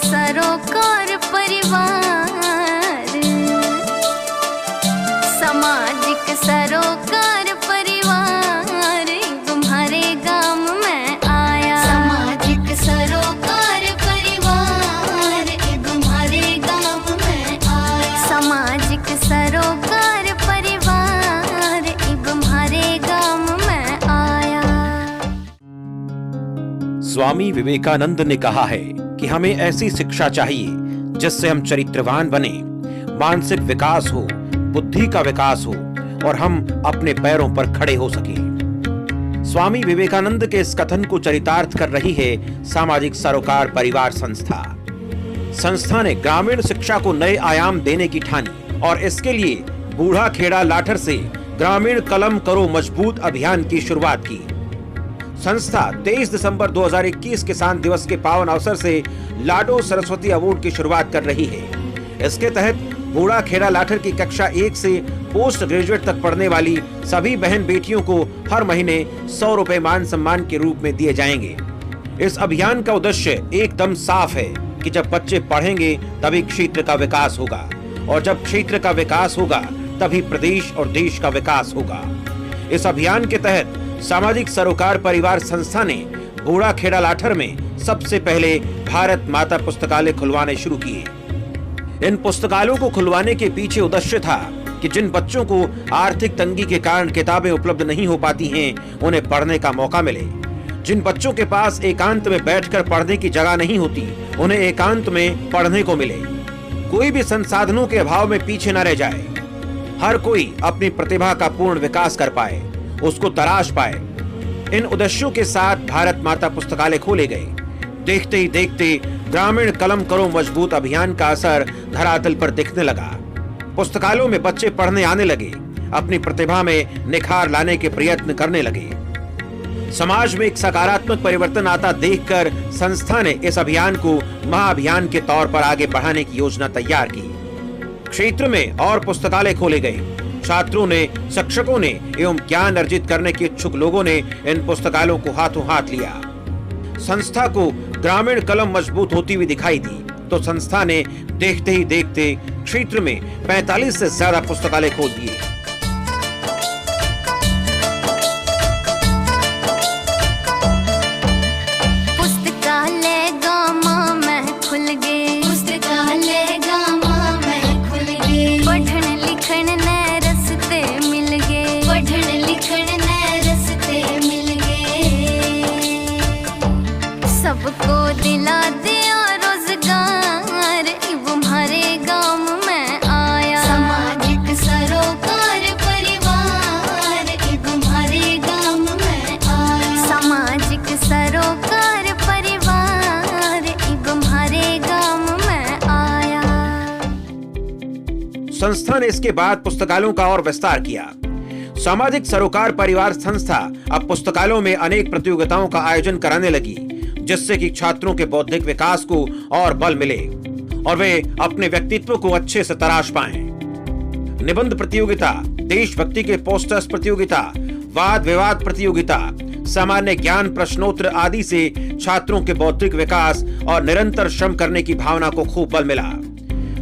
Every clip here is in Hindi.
सरोकार परिवार, सामाजिक सरोकार परिवार तुम्हारे गांव में आया। सामाजिक सरोकार परिवार तुम्हारे गांव में आया। सामाजिक सरोकार परिवार तुम्हारे गांव में आया। स्वामी विवेकानंद ने कहा है कि हमें ऐसी शिक्षा चाहिए जिससे हम चरित्रवान बने, मानसिक विकास हो, बुद्धि का विकास हो और हम अपने पैरों पर खड़े हो सकें। स्वामी विवेकानंद के इस कथन को चरितार्थ कर रही है सामाजिक सरोकार परिवार संस्था। संस्था ने ग्रामीण शिक्षा को नए आयाम देने की ठानी और इसके लिए बूढ़ा खेड़ा लाठर से ग्रामीण कलम करो मजबूत अभियान की शुरुआत की। संस्था 23 दिसंबर 2021 किसान दिवस के पावन अवसर से लाडो सरस्वती अवार्ड की शुरुआत कर रही है। इसके तहत बूढ़ा खेड़ा लाठर की कक्षा 1 से पोस्ट ग्रेजुएट तक पढ़ने वाली सभी बहन बेटियों को हर महीने 100 रुपए मान सम्मान के रूप में दिए जाएंगे। इस अभियान का उद्देश्य एकदम साफ है कि जब बच्चे पढ़ेंगे तभी क्षेत्र का विकास होगा और जब क्षेत्र का विकास होगा तभी प्रदेश और देश का विकास होगा। इस अभियान के तहत सामाजिक सरोकार परिवार संस्था ने बूढ़ा खेड़ा लाठर में सबसे पहले भारत माता पुस्तकालय खुलवाने शुरू किए। इन पुस्तकालयों को खुलवाने के पीछे उद्देश्य था कि जिन बच्चों को आर्थिक तंगी के कारण किताबें उपलब्ध नहीं हो पाती हैं, उन्हें पढ़ने का मौका मिले। जिन बच्चों के पास एकांत में बैठकर पढ़ने की जगह नहीं होती, उन्हें एकांत में पढ़ने को मिले। कोई भी संसाधनों के अभाव में पीछे न रह जाए। हर कोई अपनी प्रतिभा का पूर्ण विकास कर पाए, उसको तराश पाए। इन उद्देश्यों के साथ भारत माता पुस्तकालय खोले गए। देखते ही देखते ग्रामीण कलम करो मजबूत अभियान का असर धरातल पर दिखने लगा। पुस्तकालयों में बच्चे पढ़ने आने लगे, अपनी प्रतिभा में निखार लाने के प्रयत्न करने लगे। समाज में एक सकारात्मक परिवर्तन आता देखकर संस्था ने इस अभियान को महाअभियान के तौर पर आगे बढ़ाने की योजना तैयार की। क्षेत्र में और पुस्तकालय खोले गए। छात्रों ने, शिक्षकों ने एवं ज्ञान अर्जित करने के इच्छुक लोगों ने इन पुस्तकालयों को हाथों हाथ लिया। संस्था को ग्रामीण कलम मजबूत होती हुई दिखाई दी तो संस्था ने देखते ही देखते क्षेत्र में 45 से ज्यादा पुस्तकालय खोल दिए। पुस्तकालय गाँव में खुल गए। पुस्तकालय गाँव में खुल गए। पढ़न लिखन ने रस्ते मिल गए। पढ़न लिखन ने रस्ते मिल गए। सबको दिला दिया रोजगार तुम्हारे गांव में आया। सामाजिक सरोकार परिवार तुम्हारे गांव में आया। सामाजिक सरोकार परिवार तुम्हारे गांव में आया। संस्था ने इसके बाद पुस्तकालयों का और विस्तार किया। सामाजिक सरोकार परिवार संस्था अब पुस्तकालयों में अनेक प्रतियोगिताओं का आयोजन कराने लगी, जिससे कि छात्रों के बौद्धिक विकास को और बल मिले और वे अपने व्यक्तित्व को अच्छे से तराश पाएं। निबंध प्रतियोगिता, देशभक्ति के पोस्टर्स प्रतियोगिता, वाद विवाद प्रतियोगिता, सामान्य ज्ञान प्रश्नोत्तर आदि से छात्रों के बौद्धिक विकास और निरंतर श्रम करने की भावना को खूब बल मिला।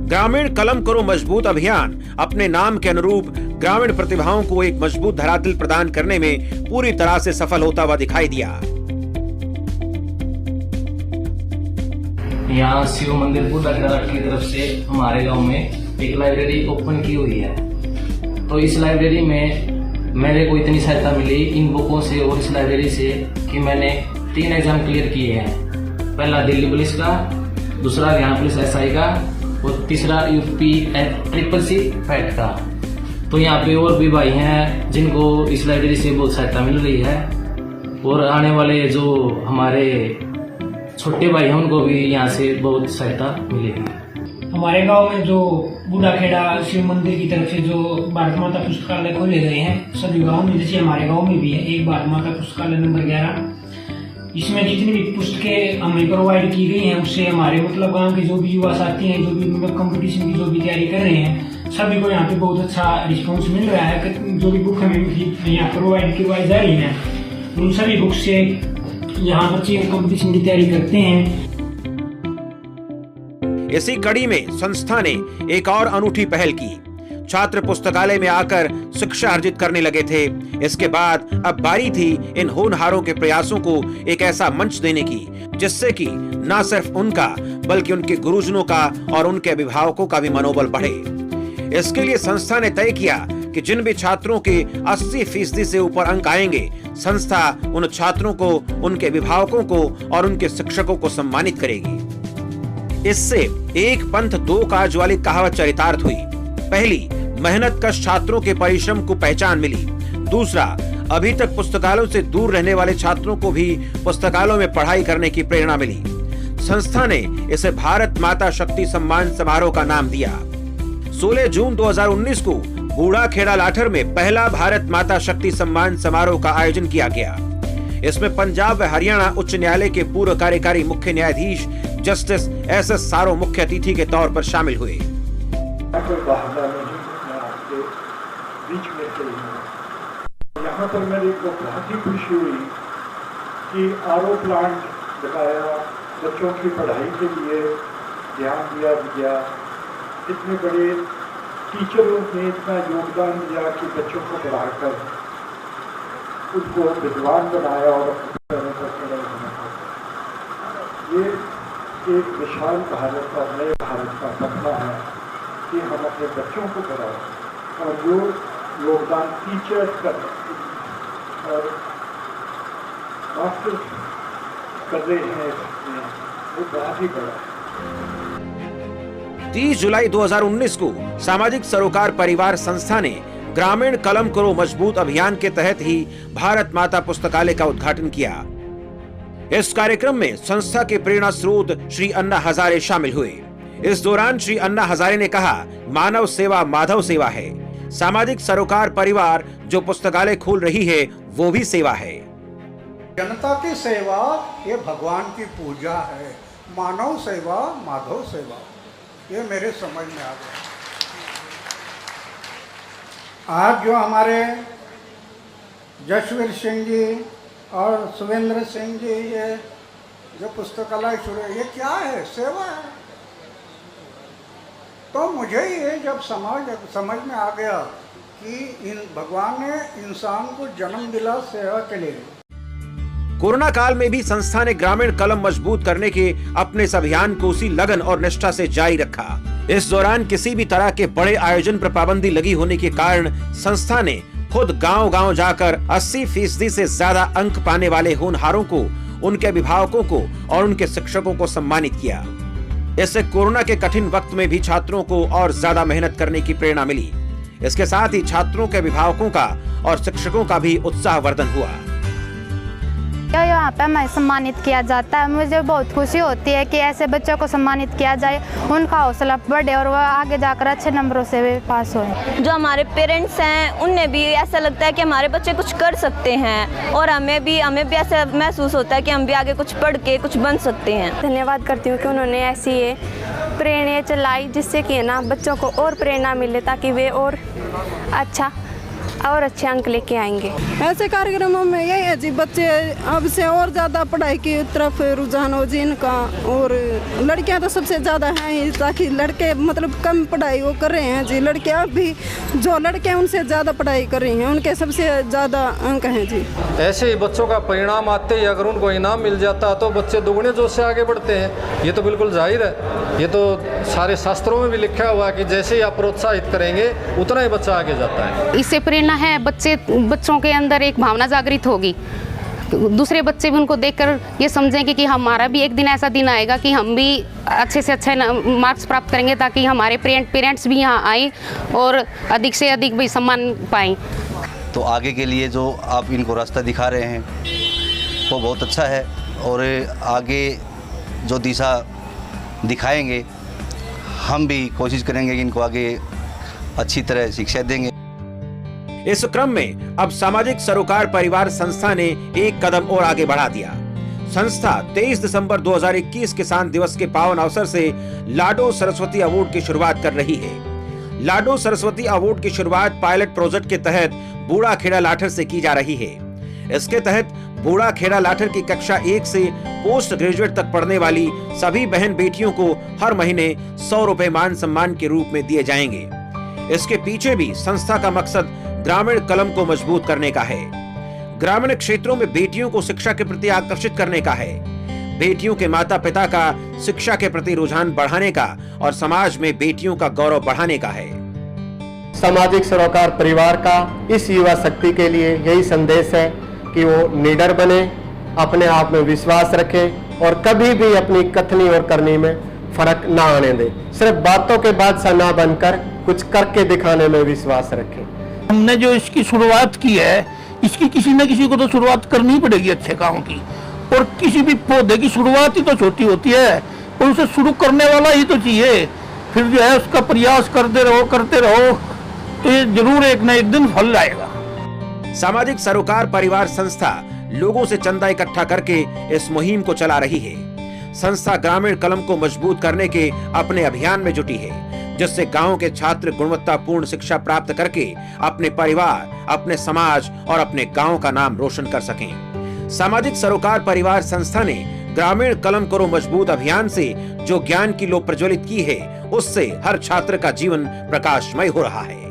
ग्रामीण कलम करो मजबूत अभियान अपने नाम के अनुरूप ग्रामीण प्रतिभाओं को एक मजबूत धरातल प्रदान करने में पूरी तरह से सफल होता हुआ दिखाई दिया। यहाँ शिव मंदिर बूढ़ा खेड़ा की तरफ से हमारे गांव में एक लाइब्रेरी ओपन की हुई है। तो इस लाइब्रेरी में मेरे को इतनी सहायता मिली इन बुकों से और इस लाइब्रेरी से कि मैंने 3 एग्जाम क्लियर किए हैं। पहला दिल्ली पुलिस का, दूसरा हरियाणा पुलिस SI का और तीसरा UP CCC फैट का। तो यहाँ पे और भी भाई हैं जिनको इस लाइब्रेरी से बहुत सहायता मिल रही है और आने वाले जो हमारे छोटे भाई हैं उनको भी यहाँ से बहुत सहायता मिलेगी। हमारे गांव में जो बूढ़ा खेड़ा शिव मंदिर की तरफ से जो भारत माता पुस्तकालय खोले गए हैं सभी गांव में, जैसे हमारे गांव में भी है एक भारत माता पुस्तकालय नंबर 11। इसमें जितनी भी पुस्तकें हमें प्रोवाइड की गई हैं उससे हमारे मतलब गांव के जो भी युवा साथी हैं, जो भी मतलब कंपटीशन की जो भी तैयारी कर रहे हैं, सभी को यहाँ पे बहुत अच्छा रिस्पॉन्स मिल रहा है। जो भी बुक हमें यहाँ प्रोवाइड करवाई जा रही है उन सभी बुक से यहाँ बच्चे कंपटीशन की तैयारी करते हैं। इसी कड़ी में संस्था ने एक और अनूठी पहल की। छात्र पुस्तकालय में आकर शिक्षा अर्जित करने लगे थे। इसके बाद अब बारी थी इन होनहारों के प्रयासों को एक ऐसा मंच देने की जिससे कि न सिर्फ उनका बल्कि उनके गुरुजनों का और उनके अभिभावकों का भी मनोबल बढ़े। इसके लिए संस्था ने तय किया कि जिन भी छात्रों के 80% से ऊपर अंक आएंगे, संस्था उन छात्रों को, उनके अभिभावकों को और उनके शिक्षकों को सम्मानित करेगी। इससे एक पंथ दो काज वाली कहावत चरितार्थ हुई। पहली, मेहनतकश छात्रों के परिश्रम को पहचान मिली। दूसरा, अभी तक पुस्तकालयों से दूर रहने वाले छात्रों को भी पुस्तकालयों में पढ़ाई करने की प्रेरणा मिली। संस्था ने इसे भारत माता शक्ति सम्मान समारोह का नाम दिया। 16 जून 2019 को बूढ़ाखेड़ा लाठर में पहला भारत माता शक्ति सम्मान समारोह का आयोजन किया गया। इसमें पंजाब व हरियाणा उच्च न्यायालय के पूर्व कार्यकारी मुख्य न्यायाधीश जस्टिस SS सारो मुख्य अतिथि के तौर पर शामिल हुए। यहाँ पर मेरे को बहुत ही खुशी हुई कि RO प्लांट लगाया, बच्चों की पढ़ाई के लिए ध्यान दिया गया। इतने बड़े टीचरों ने इतना योगदान दिया कि बच्चों को पढ़ाकर उनको विद्वान बनाया और अपने पैरों पर खड़े होना। ये एक विशाल भारत का, नए भारत का सपना है कि हम अपने बच्चों को पढ़ाएं और जो योगदान टीचर्स का और मास्टर्स कर रहे हैं इसमें, वो बहुत ही बड़ा है। 30 जुलाई 2019 को सामाजिक सरोकार परिवार संस्था ने ग्रामीण कलम करो मजबूत अभियान के तहत ही भारत माता पुस्तकालय का उद्घाटन किया। इस कार्यक्रम में संस्था के प्रेरणा स्रोत श्री अन्ना हजारे शामिल हुए। इस दौरान श्री अन्ना हजारे ने कहा, मानव सेवा माधव सेवा है। सामाजिक सरोकार परिवार जो पुस्तकालय खोल रही है वो भी सेवा है। जनता की सेवा ये भगवान की पूजा है। मानव सेवा माधव सेवा, ये मेरे समझ में आ गया। आज जो हमारे जसवीर सिंह जी और सुरेंद्र सिंह जी ये जो पुस्तकालय शुरू, ये क्या है? सेवा है। तो मुझे ये जब समझ में आ गया कि भगवान ने इंसान को जन्म दिला सेवा के लिए। कोरोना काल में भी संस्था ने ग्रामीण कलम मजबूत करने के अपने इस अभियान को उसी लगन और निष्ठा से जारी रखा। इस दौरान किसी भी तरह के बड़े आयोजन पर पाबंदी लगी होने के कारण संस्था ने खुद गांव-गांव जाकर 80% से ज्यादा अंक पाने वाले होनहारों को, उनके अभिभावकों को और उनके शिक्षकों को सम्मानित किया। इससे कोरोना के कठिन वक्त में भी छात्रों को और ज्यादा मेहनत करने की प्रेरणा मिली। इसके साथ ही छात्रों के अभिभावकों का और शिक्षकों का भी उत्साहवर्धन हुआ। यहाँ पे हमें सम्मानित किया जाता है। मुझे बहुत खुशी होती है कि ऐसे बच्चों को सम्मानित किया जाए, उनका हौसला बढ़े और वह आगे जाकर अच्छे नंबरों से भी पास होए। जो हमारे पेरेंट्स हैं उन्हें भी ऐसा लगता है कि हमारे बच्चे कुछ कर सकते हैं और हमें भी ऐसा महसूस होता है कि हम भी आगे कुछ पढ़ के कुछ बन सकते हैं। धन्यवाद करती हूँ कि उन्होंने ऐसी ये प्रेरणा चलाई जिससे कि ना बच्चों को और प्रेरणा मिले ताकि वे और अच्छे अंक लेके आएंगे। ऐसे कार्यक्रमों में यही है जी, बच्चे अब से और ज़्यादा पढ़ाई की तरफ रुझान हो जी इनका। और लड़कियां तो सबसे ज़्यादा हैं ही, ताकि लड़के मतलब कम पढ़ाई वो कर रहे हैं जी। लड़कियां भी जो लड़के हैं उनसे ज़्यादा पढ़ाई कर रही हैं, उनके सबसे ज़्यादा अंक हैं जी। ऐसे ही बच्चों का परिणाम आते ही अगर उनको इनाम मिल जाता तो बच्चे दोगुने जोश से आगे बढ़ते हैं। ये तो बिल्कुल जाहिर है, ये तो सारे शास्त्रों में भी लिखा हुआ है कि जैसे ही आप प्रोत्साहित करेंगे उतना ही बच्चा आगे जाता है। इससे प्रेरणा है, बच्चों के अंदर एक भावना जागृत होगी। दूसरे बच्चे भी उनको देखकर ये समझेंगे कि हमारा भी एक दिन ऐसा दिन आएगा कि हम भी अच्छे से अच्छे मार्क्स प्राप्त करेंगे, ताकि हमारे पेरेंट्स भी यहाँ आए और अधिक से अधिक भी सम्मान पाएं। तो आगे के लिए जो आप इनको रास्ता दिखा रहे हैं वो बहुत अच्छा है, और आगे जो दिशा दिखाएंगे हम भी कोशिश करेंगे कि इनको आगे अच्छी तरह शिक्षा देंगे। इस क्रम में अब सामाजिक सरोकार परिवार संस्था ने एक कदम और आगे बढ़ा दिया। संस्था 23 दिसंबर 2021 किसान दिवस के पावन अवसर से लाडो सरस्वती अवार्ड की शुरुआत कर रही है। लाडो सरस्वती अवार्ड की शुरुआत पायलट प्रोजेक्ट के तहत बूढ़ाखेड़ा लाठर से की जा रही है। इसके तहत बूढ़ाखेड़ा लाठर की कक्षा 1 से पोस्ट ग्रेजुएट तक पढ़ने वाली सभी बहन बेटियों को हर महीने 100 रुपए मान सम्मान के रूप में दिए जाएंगे। इसके पीछे भी संस्था का मकसद ग्रामीण कलम को मजबूत करने का है। ग्रामीण क्षेत्रों में बेटियों को शिक्षा के प्रति आकर्षित करने का है, बेटियों के माता पिता का शिक्षा के प्रति रुझान बढ़ाने का और समाज में बेटियों का गौरव बढ़ाने का है। सामाजिक सरोकार परिवार का इस युवा शक्ति के लिए यही संदेश है कि वो निडर बने, अपने आप में विश्वास रखें और कभी भी अपनी कथनी और करनी में फर्क ना आने दें। सिर्फ बातों के बादशाह ना बनकर कुछ करके दिखाने में विश्वास रखें। हमने जो इसकी शुरुआत की है, इसकी किसी न किसी को तो शुरुआत करनी पड़ेगी अच्छे काम की, और किसी भी पौधे की शुरुआत ही तो छोटी होती है और उसे शुरू करने वाला ही तो चाहिए। फिर जो है उसका प्रयास करते रहो तो ये जरूर एक न एक दिन फल आएगा। सामाजिक सरोकार परिवार संस्था लोगों से चंदा इकट्ठा करके इस मुहिम को चला रही है। संस्था ग्रामीण कलम को मजबूत करने के अपने अभियान में जुटी है, जिससे गांव के छात्र गुणवत्तापूर्ण शिक्षा प्राप्त करके अपने परिवार, अपने समाज और अपने गांव का नाम रोशन कर सकें। सामाजिक सरोकार परिवार संस्था ने ग्रामीण कलम करो मजबूत अभियान से जो ज्ञान की लो प्रज्वलित की है, उससे हर छात्र का जीवन प्रकाशमय हो रहा है।